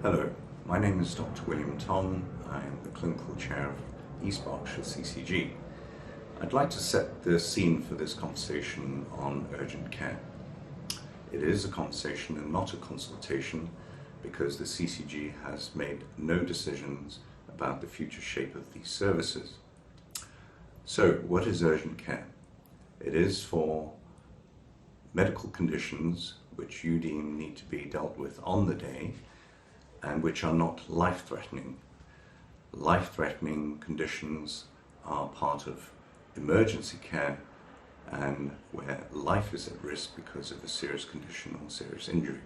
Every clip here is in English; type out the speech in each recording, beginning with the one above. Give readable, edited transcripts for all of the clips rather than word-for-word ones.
Hello, my name is Dr. William Tong. I am the Clinical Chair of East Berkshire CCG. I'd like to set the scene for this conversation on urgent care. It is a conversation and not a consultation because the CCG has made no decisions about the future shape of these services. So, what is urgent care? It is for medical conditions which you deem need to be dealt with on the day and which are not life-threatening. Life-threatening conditions are part of emergency care and where life is at risk because of a serious condition or serious injury.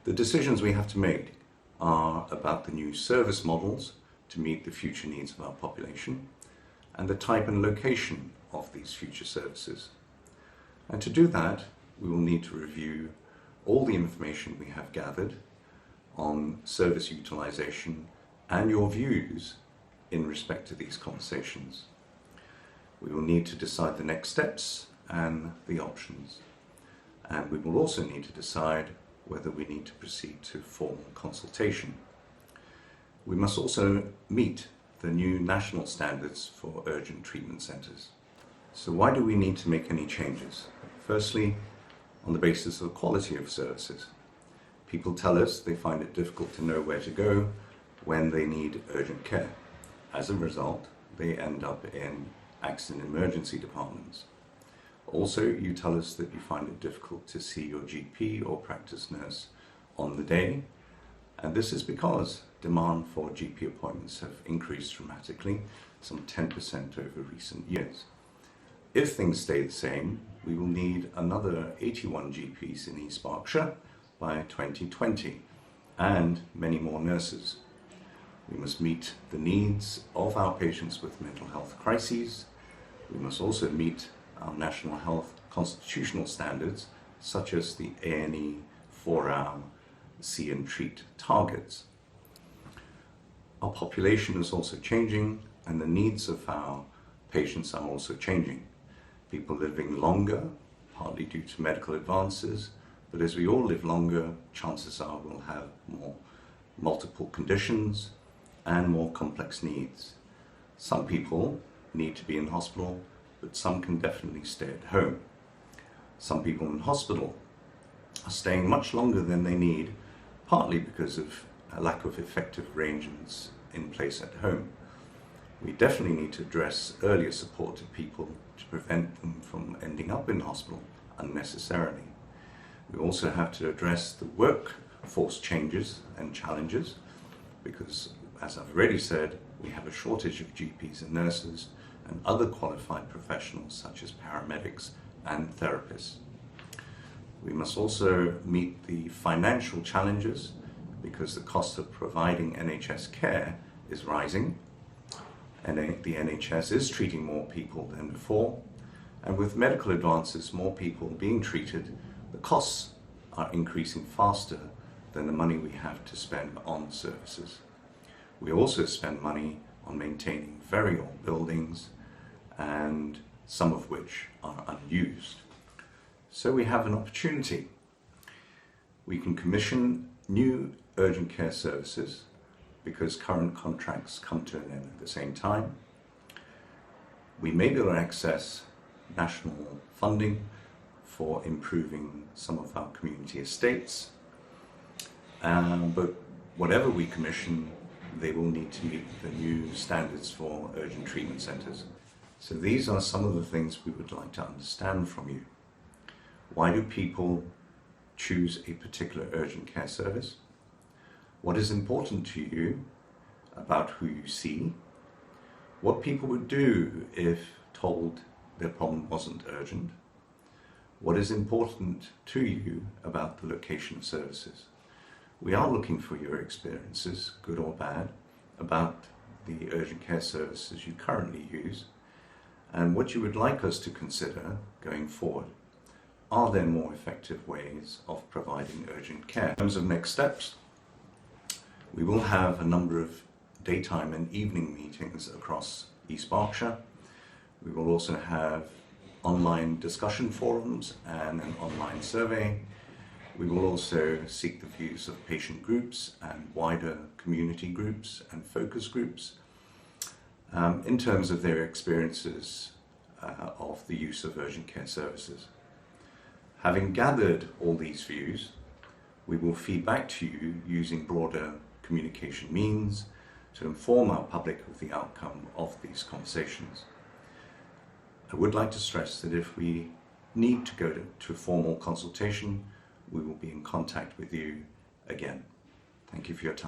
The decisions we have to make are about the new service models to meet the future needs of our population and the type and location of these future services. And to do that, we will need to review all the information we have gathered on service utilization and your views in respect to these conversations. We will need to decide the next steps and the options. And we will also need to decide whether we need to proceed to formal consultation. We must also meet the new national standards for urgent treatment centres. So why do we need to make any changes? Firstly, on the basis of quality of services. People tell us they find it difficult to know where to go when they need urgent care. As a result, they end up in accident emergency departments. Also, you tell us that you find it difficult to see your GP or practice nurse on the day, and this is because demand for GP appointments have increased dramatically, some 10% over recent years. If things stay the same, we will need another 81 GPs in East Berkshire by 2020, and many more nurses. We must meet the needs of our patients with mental health crises. We must also meet our national health constitutional standards, such as the A&E 4-hour see and treat targets. Our population is also changing, and the needs of our patients are also changing. People living longer, partly due to medical advances, but as we all live longer, chances are we'll have more multiple conditions and more complex needs. Some people need to be in hospital, but some can definitely stay at home. Some people in hospital are staying much longer than they need, partly because of a lack of effective arrangements in place at home. We definitely need to address earlier support to people to prevent them from ending up in hospital unnecessarily. We also have to address the workforce changes and challenges because, as I've already said, we have a shortage of GPs and nurses and other qualified professionals such as paramedics and therapists. We must also meet the financial challenges because the cost of providing NHS care is rising, and the NHS is treating more people than before, and with medical advances, more people being treated, the costs are increasing faster than the money we have to spend on services. We also spend money on maintaining very old buildings, and some of which are unused. So we have an opportunity. We can commission new urgent care services because current contracts come to an end at the same time. We may be able to access national funding for improving some of our community estates, but whatever we commission, they will need to meet the new standards for urgent treatment centres. So these are some of the things we would like to understand from you. Why do people choose a particular urgent care service? What is important to you about who you see? What people would do if told their problem wasn't urgent? What is important to you about the location of services? We are looking for your experiences, good or bad, about the urgent care services you currently use and what you would like us to consider going forward. Are there more effective ways of providing urgent care? In terms of next steps, we will have a number of daytime and evening meetings across East Berkshire. We will also have online discussion forums and an online survey. We will also seek the views of patient groups and wider community groups and focus groups in terms of their experiences of the use of urgent care services. Having gathered all these views, we will feed back to you using broader communication means to inform our public of the outcome of these conversations. I would like to stress that if we need to go to formal consultation, we will be in contact with you again. Thank you for your time.